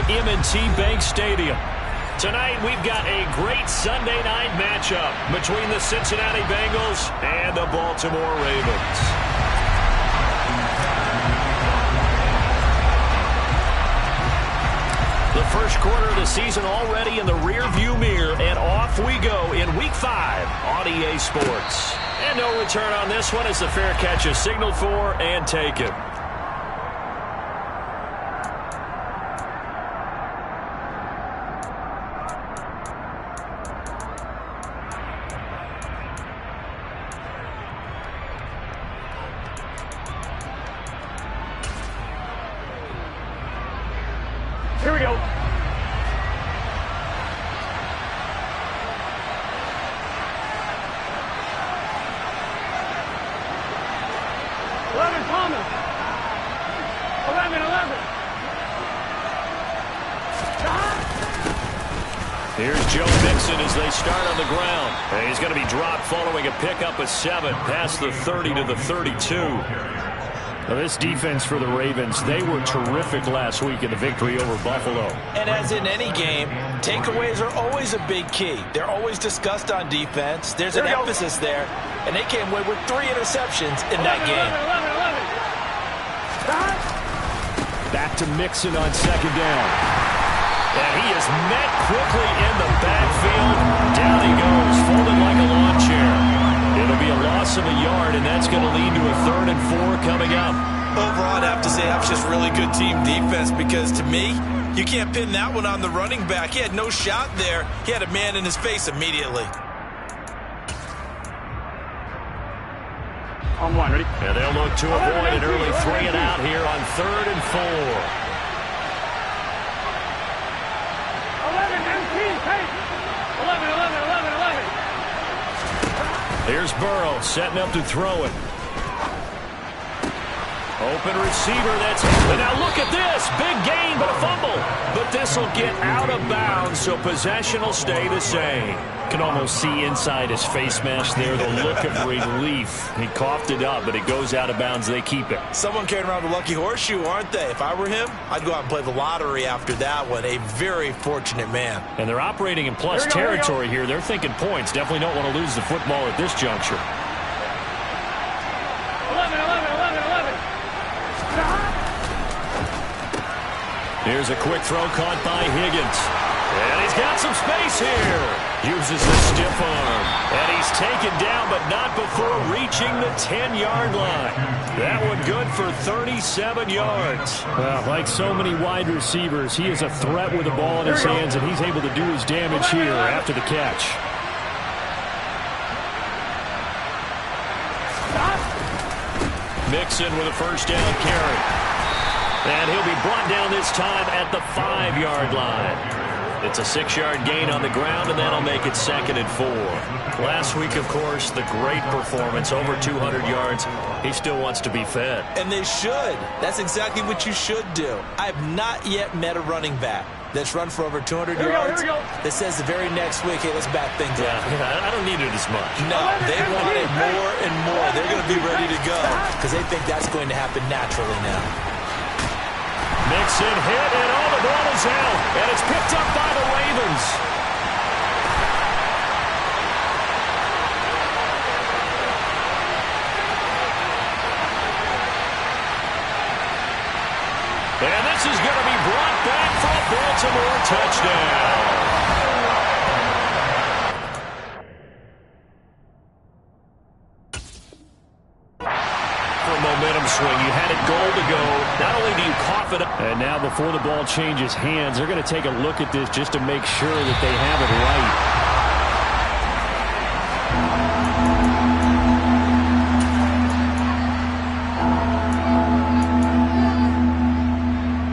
M&T Bank Stadium. Tonight, we've got a great Sunday night matchup between the Cincinnati Bengals and the Baltimore Ravens. The first quarter of the season already in the rearview mirror, and off we go in Week 5 on EA Sports. And no return on this one as the fair catch is signaled for and taken. Here we go. 11, Thomas. 11. Here's Joe Mixon as they start on the ground. And he's going to be dropped following a pickup of 7 past the 30 to the 32. Now this defense for the Ravens, they were terrific last week in the victory over Buffalo. And as in any game, takeaways are always a big key. They're always discussed on defense. There's an emphasis there, and they came away with 3 interceptions in that game. 11. Back to Mixon on second down. And he is met quickly in the backfield. Down he goes, folded like a lawn chair. It'll be a loss of a yard, and that's going to lead to a 3rd and 4 coming up. Overall, I'd have to say that's just really good team defense because, to me, you can't pin that one on the running back. He had no shot there. He had a man in his face immediately. On one, ready? And they'll look to avoid an early 3 and out here on 3rd and 4. 11, MT, take. 11. Here's Burrow setting up to throw it. Open receiver, that's it. And now look at this. Big gain, but a fumble. But this will get out of bounds, so possession will stay the same. Can almost see inside his face mask there, the look of relief. He coughed it up, but it goes out of bounds. They keep it. Someone carrying around a lucky horseshoe, aren't they? If I were him, I'd go out and play the lottery after that one. A very fortunate man. And they're operating in plus territory here. They're thinking points. Definitely don't want to lose the football at this juncture. 11. Here's a quick throw caught by Higgins. And he's got some space here. Uses the stiff arm. And he's taken down, but not before reaching the 10-yard line. That one good for 37 yards. Well, like so many wide receivers, he is a threat with the ball in his hands, and he's able to do his damage here after the catch. Mixon with a first down carry. And he'll be brought down this time at the 5-yard line. It's a 6-yard gain on the ground, and that'll make it 2nd and 4. Last week, of course, the great performance, over 200 yards. He still wants to be fed. And they should. That's exactly what you should do. I have not yet met a running back that's run for over 200 yards that says the very next week, hey, let's back things up. I don't need it as much. No, they want it more and more. They're going to be ready to go because they think that's going to happen naturally now. Mixon hit, and all the ball is out, and it's picked up by the Ravens. And this is going to be brought back for a Baltimore touchdown. Momentum swing. You had it goal to go. Not only do you cough it up. And now before the ball changes hands, they're going to take a look at this just to make sure that they have it right.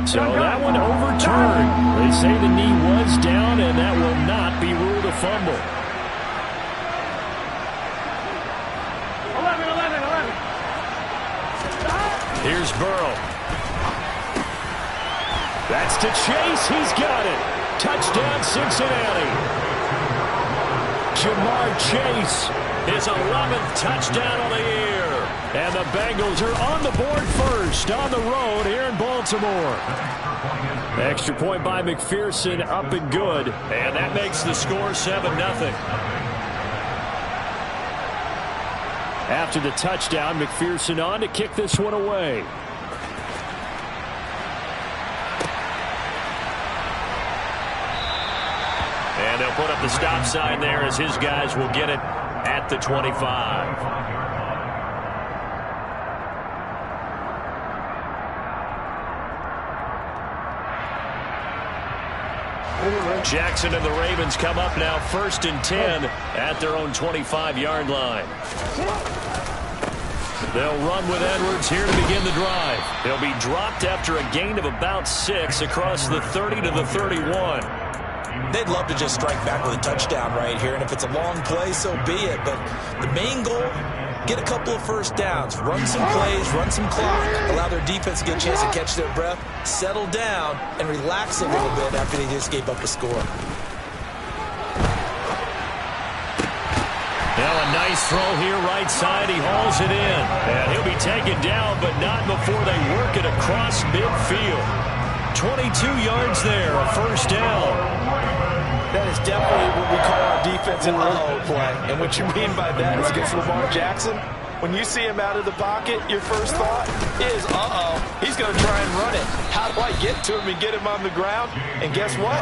So that one overturned. They say the knee was down, and that will not be ruled a fumble. 11. Here's Burrow. That's to Chase. He's got it. Touchdown, Cincinnati. Jamar Chase. His 11th touchdown on the year. And the Bengals are on the board first on the road here in Baltimore. Extra point by McPherson, up and good. And that makes the score 7-0. After the touchdown, McPherson on to kick this one away. And they'll put up the stop sign there as his guys will get it at the 25. Jackson and the Ravens come up now 1st and 10 at their own 25-yard line. They'll run with Edwards here to begin the drive. They'll be dropped after a gain of about 6 across the 30 to the 31. They'd love to just strike back with a touchdown right here, and if it's a long play, so be it. But the main goal, get a couple of first downs, run some plays, run some clock, allow their defense to get a chance to catch their breath, settle down, and relax a little bit after they just gave up a score. Now a nice throw here right side. He hauls it in. And he'll be taken down, but not before they work it across midfield. 22 yards there, a first down. That is definitely what we call our defense an uh-oh play. And what you mean by that is against Lamar Jackson, when you see him out of the pocket, your first thought is, uh-oh, he's going to try and run it. How do I get to him and get him on the ground? And guess what?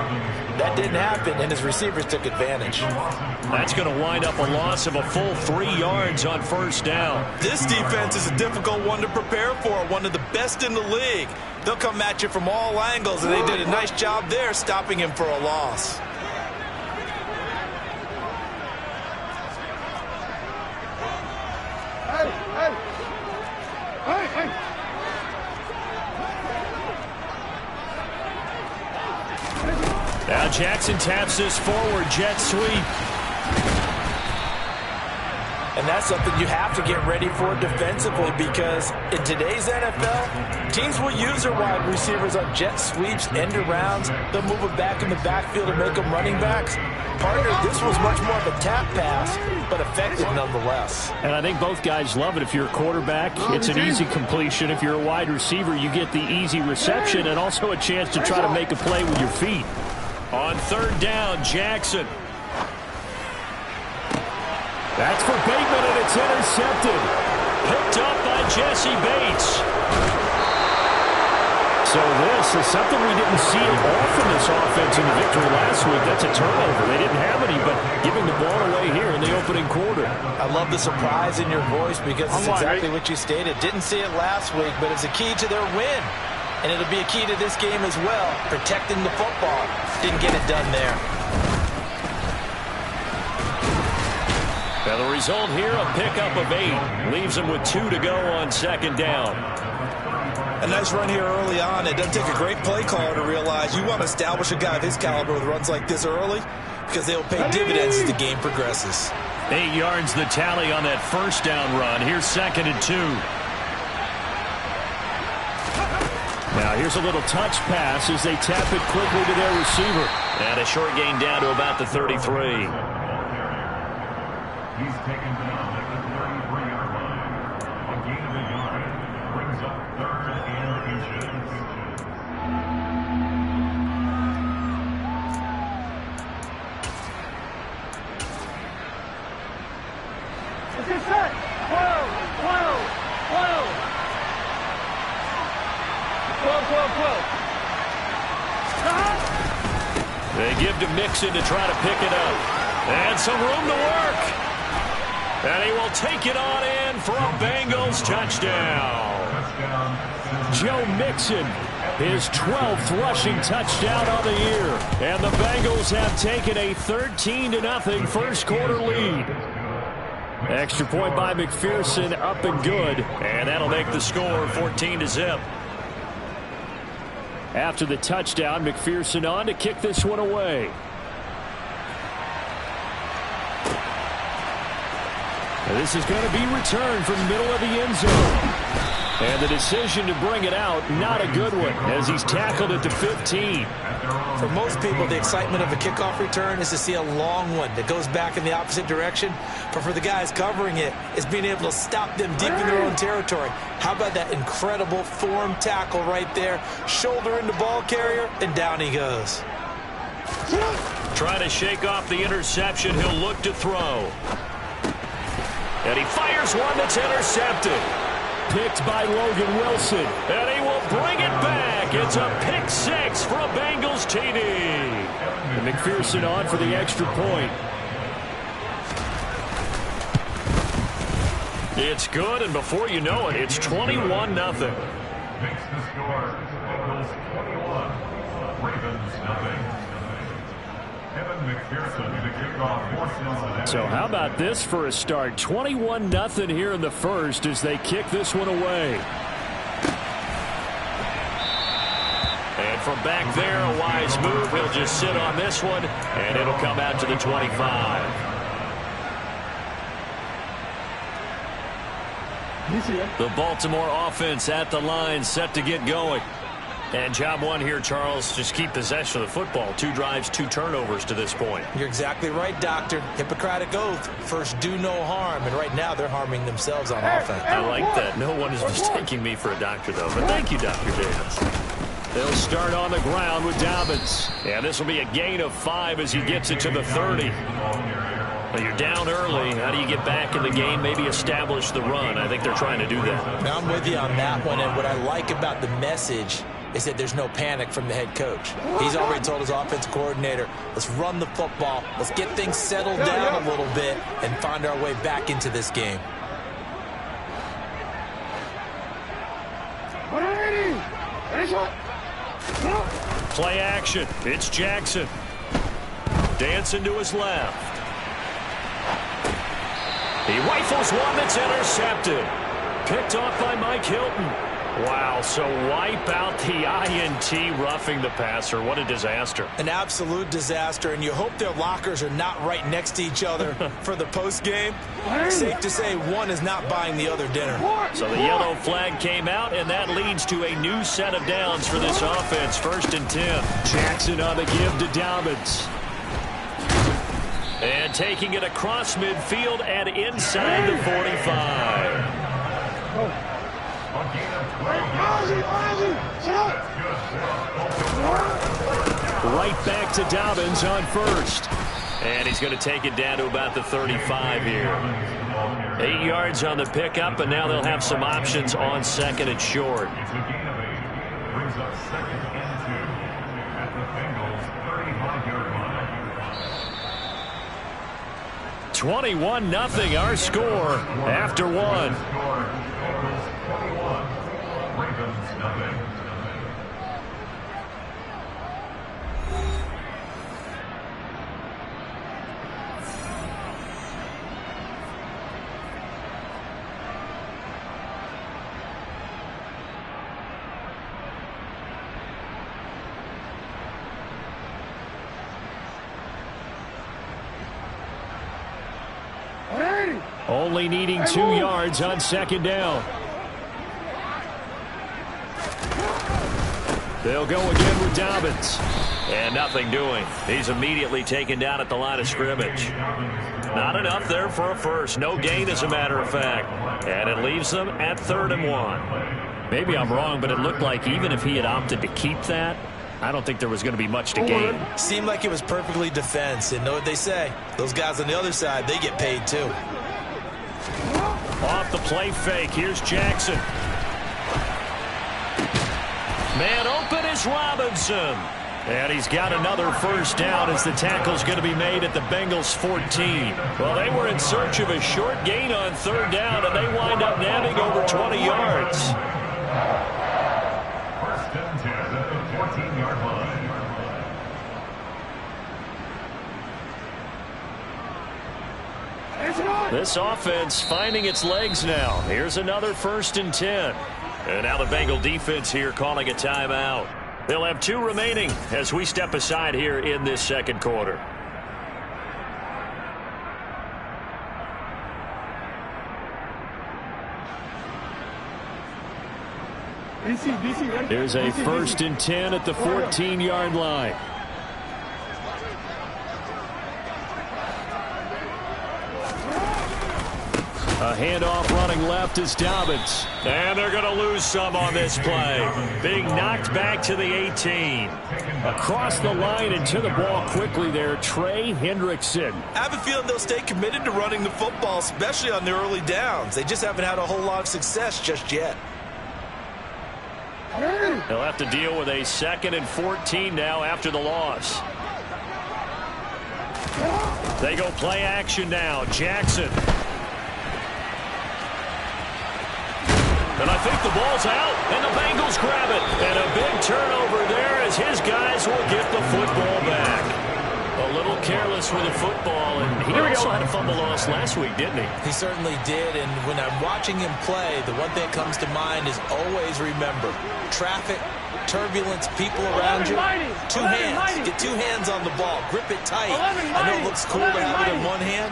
That didn't happen, and his receivers took advantage. That's going to wind up a loss of a full 3 yards on first down. This defense is a difficult one to prepare for, one of the best in the league. They'll come at you from all angles, and they did a nice job there stopping him for a loss. Now Jackson taps this forward, jet sweep. And that's something you have to get ready for defensively, because in today's NFL, teams will use their wide receivers on jet sweeps, end arounds. They'll move them back in the backfield and make them running backs. Partner, this was much more of a tap pass, but effective nonetheless. And I think both guys love it. If you're a quarterback, it's an easy completion. If you're a wide receiver, you get the easy reception and also a chance to try to make a play with your feet. On third down, Jackson. That's for Bateman, and it's intercepted. Picked up by Jesse Bates. So this is something we didn't see often this offense in the victory last week. That's a turnover. They didn't have any, but giving the ball away here in the opening quarter. I love the surprise in your voice, because it's exactly what you stated. Didn't see it last week, but it's a key to their win. And it'll be a key to this game as well, protecting the football. Didn't get it done there. Now the result here, a pickup of 8. Leaves them with 2 to go on second down. A nice run here early on. It doesn't take a great play caller to realize you want to establish a guy of his caliber with runs like this early, because they'll pay dividends as the game progresses. 8 yards the tally on that first down run. Here's 2nd and 2. Now here's a little touch pass as they tap it quickly to their receiver. And a short gain down to about the 33. He's taken down at the 33-yard line. A gain of a yard brings up 3rd and inches. Let's get set. Whoa. They give to Mixon to try to pick it up. And some room to work. And he will take it on in for a Bengals touchdown. Joe Mixon, his 12th rushing touchdown on the year. And the Bengals have taken a 13-0 first quarter lead. Extra point by McPherson, up and good. And that'll make the score 14-0. After the touchdown, McPherson on to kick this one away. This is going to be returned from the middle of the end zone. And the decision to bring it out, not a good one, as he's tackled at the 15. For most people, the excitement of a kickoff return is to see a long one that goes back in the opposite direction. But for the guys covering it, it's being able to stop them deep in their own territory. How about that incredible form tackle right there? Shoulder into ball carrier, and down he goes. Trying to shake off the interception. He'll look to throw. And he fires one that's intercepted. Picked by Logan Wilson. And he will bring it back. It's a pick six for a Bengals TD. And McPherson on for the extra point. It's good, and before you know it, it's 21-0. Makes the score. Bengals 21. Ravens nothing. Kevin McPherson, the kickoff forces. So how about this for a start? 21-0 here in the first as they kick this one away. And from back there, a wise move. He'll just sit on this one, and it'll come out to the 25. The Baltimore offense at the line, set to get going. And job one here, Charles, just keep possession of the football. 2 drives, 2 turnovers to this point. You're exactly right, Doctor. Hippocratic oath. First, do no harm. And right now, they're harming themselves on offense. I like that. No one is mistaking me for a doctor, though. But thank you, Dr. Davis. They'll start on the ground with Dobbins. And this will be a gain of 5 as he gets it to the 30. Well, you're down early. How do you get back in the game, maybe establish the run? I think they're trying to do that. Now, I'm with you on that one. And what I like about the message is that there's no panic from the head coach. He's already told his offensive coordinator, let's run the football, let's get things settled down a little bit and find our way back into this game. Play action. It's Jackson. Dancing to his left. He rifles one that's intercepted. Picked off by Mike Hilton. Wow, so wipe out the INT roughing the passer. What a disaster. An absolute disaster, and you hope their lockers are not right next to each other for the postgame. Safe to say one is not buying the other dinner. So the yellow flag came out, and that leads to a new set of downs for this offense. 1st and 10. Jackson on the give to Dobbins. And taking it across midfield and inside the 45. Right back to Dobbins on first. And he's going to take it down to about the 35 here. 8 yards on the pickup, and now they'll have some options on 2nd and short. Brings up 2nd and 2 at the Bengals 35-yard line. 21-0 our score after one. Ravens nothing. Only needing 2 yards on 2nd down. They'll go again with Dobbins. And nothing doing. He's immediately taken down at the line of scrimmage. Not enough there for a first. No gain, as a matter of fact. And it leaves them at 3rd and 1. Maybe I'm wrong, but it looked like even if he had opted to keep that, I don't think there was going to be much to gain. Seemed like it was perfectly defense. And know what they say? Those guys on the other side, they get paid too. Off the play fake. Here's Jackson. Man open is Robinson. And he's got another 1st down as the tackle's going to be made at the Bengals 14. Well, they were in search of a short gain on 3rd down, and they wind up nabbing over 20 yards. 1st and 10 at the 14-yard line. This offense finding its legs now. Here's another 1st and 10. And now the Bengal defense here calling a timeout. They'll have 2 remaining as we step aside here in this 2nd quarter. Here's a 1st and 10 at the 14-yard line. A handoff running left is Dobbins. And they're going to lose some on this play. Being knocked back to the 18. Across the line and to the ball quickly there, Trey Hendrickson. I have a feeling they'll stay committed to running the football, especially on their early downs. They just haven't had a whole lot of success just yet. They'll have to deal with a 2nd and 14 now after the loss. They go play action now. Jackson. And I think the ball's out, and the Bengals grab it. And a big turnover there as his guys will get the football back. A little careless with the football, and he also had a fumble loss last week, didn't he? He certainly did, and when I'm watching him play, the one thing that comes to mind is always remember, traffic, turbulence, people around you, 2 hands. Get 2 hands on the ball. Grip it tight. I know it looks cool to have it in one hand.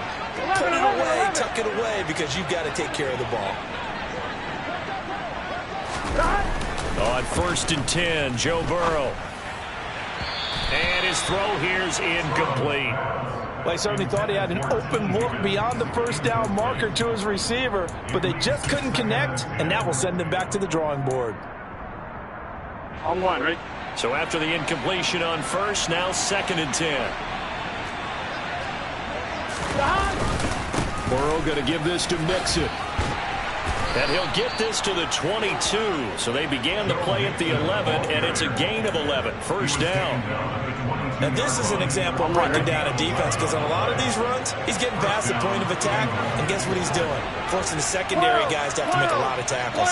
Put it away, tuck it away, because you've got to take care of the ball. On 1st and 10, Joe Burrow. And his throw here's incomplete. Well, he certainly thought he had an open look beyond the 1st down marker to his receiver, but they just couldn't connect, and that will send him back to the drawing board. On 1, right? So after the incompletion on 1st, now 2nd and 10. Burrow going to give this to Mixon. And he'll get this to the 22. So they began the play at the 11, and it's a gain of 11. 1st down. Now, this is an example of breaking down a defense, because on a lot of these runs, he's getting past the point of attack, and guess what he's doing? Forcing the secondary guys to have to make a lot of tackles.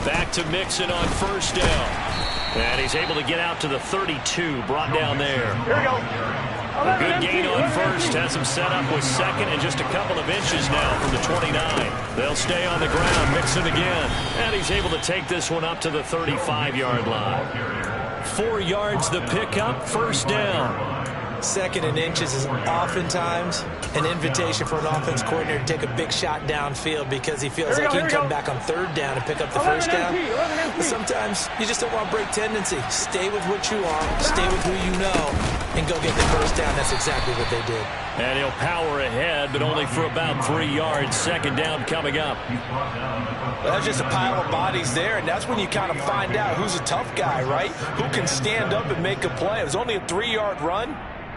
Back to Mixon on 1st down. And he's able to get out to the 32, brought down there. Here we go. A good gain on 1st, has him set up with 2nd and just a couple of inches now from the 29. They'll stay on the ground, Mixon again. And he's able to take this one up to the 35-yard line. 4 yards the pickup, 1st down. 2nd and inches is oftentimes an invitation for an offense coordinator to take a big shot downfield because he feels like he can come back on 3rd down and pick up the 1st down. But sometimes you just don't want to break tendency. Stay with what you are, stay with who you know, and go get the 1st down. That's exactly what they did. And he'll power ahead, but only for about 3 yards. 2nd down coming up. Well, that's just a pile of bodies there, and that's when you kind of find out who's a tough guy, right? Who can stand up and make a play. It was only a 3-yard run.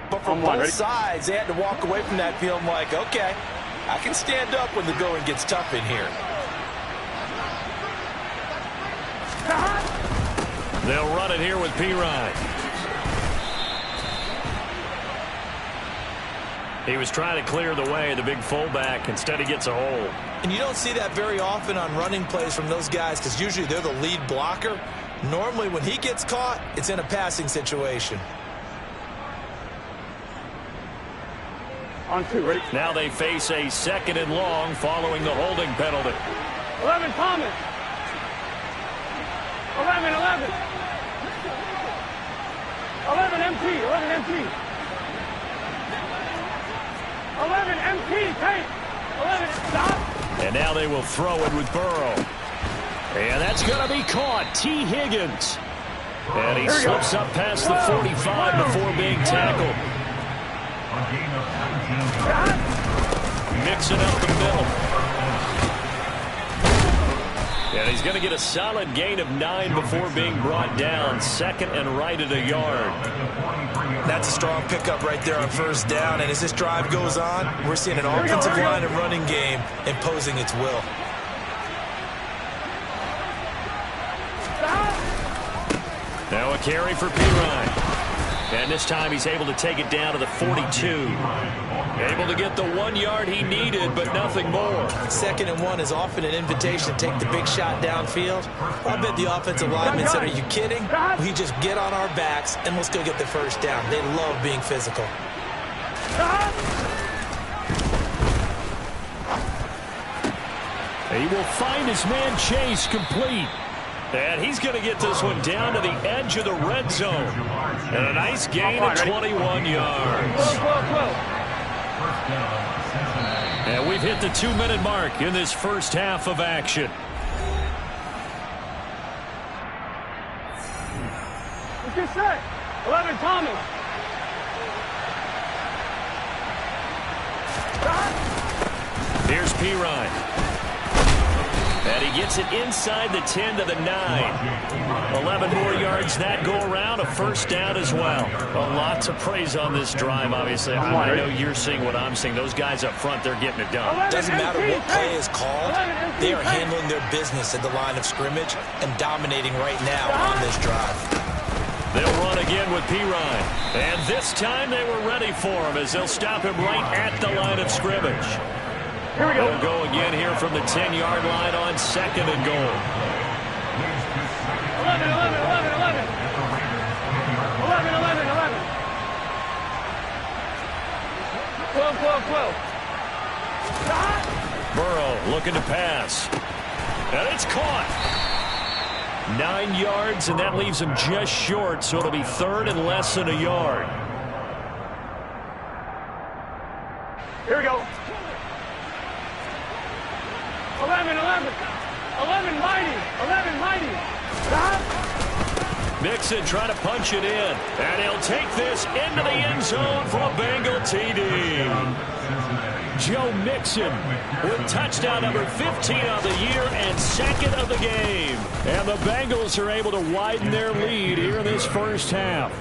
But from both sides, they had to walk away from that field like, okay, I can stand up when the going gets tough in here. They'll run it here with Pirine. He was trying to clear the way, the big fullback. Instead, he gets a hold. And you don't see that very often on running plays from those guys because usually they're the lead blocker. Normally, when he gets caught, it's in a passing situation. On 2, ready? Now they face a 2nd and long following the holding penalty. 11, Thomas. 11, 11. 11, MT. 11, MT. 11, MT. Take. 11, stop. And now they will throw it with Burrow. And that's going to be caught. T. Higgins. And he slips up past the 45 before being tackled. Mixing up the middle. And he's going to get a solid gain of 9 before being brought down. 2nd and right at a yard. That's a strong pickup right there on 1st down. And as this drive goes on, we're seeing an offensive line and running game imposing its will. Now a carry for Pirine. And this time he's able to take it down to the 42. Able to get the 1 yard he needed, but nothing more. 2nd and 1 is often an invitation to take the big shot downfield. I bet the offensive lineman said, are you kidding? We just get on our backs and let's go get the 1st down. They love being physical. He will find his man Chase complete. And he's going to get this one down to the edge of the red zone. And a nice gain of 21 yards. And we've hit the 2-minute mark in this 1st half of action. get set. 11, Thomas. Stop. Here's Pirine. And he gets it inside the 10 to the 9. 11 more yards that go around, a first down as well. A lot to praise on this drive, obviously. I know you're seeing what I'm seeing. Those guys up front, they're getting it done. Doesn't matter what play is called. They are handling their business at the line of scrimmage and dominating right now on this drive. They'll run again with Pirine. And this time they were ready for him as they'll stop him right at the line of scrimmage. Here we go. They'll go again here from the 10-yard line on second and goal. 11, 11, 11, 11. 11, 11, 11. 12, 12, 12. Stop. Burrow looking to pass. And it's caught. 9 yards, and that leaves him just short, so it'll be third and less than a yard. Here we go. 11, 11. 11, mighty. 11, mighty. Stop. Mixon trying to punch it in. And he'll take this into the end zone for a Bengal TD. Joe Mixon with touchdown number 15 of the year and second of the game. And the Bengals are able to widen their lead here in this first half.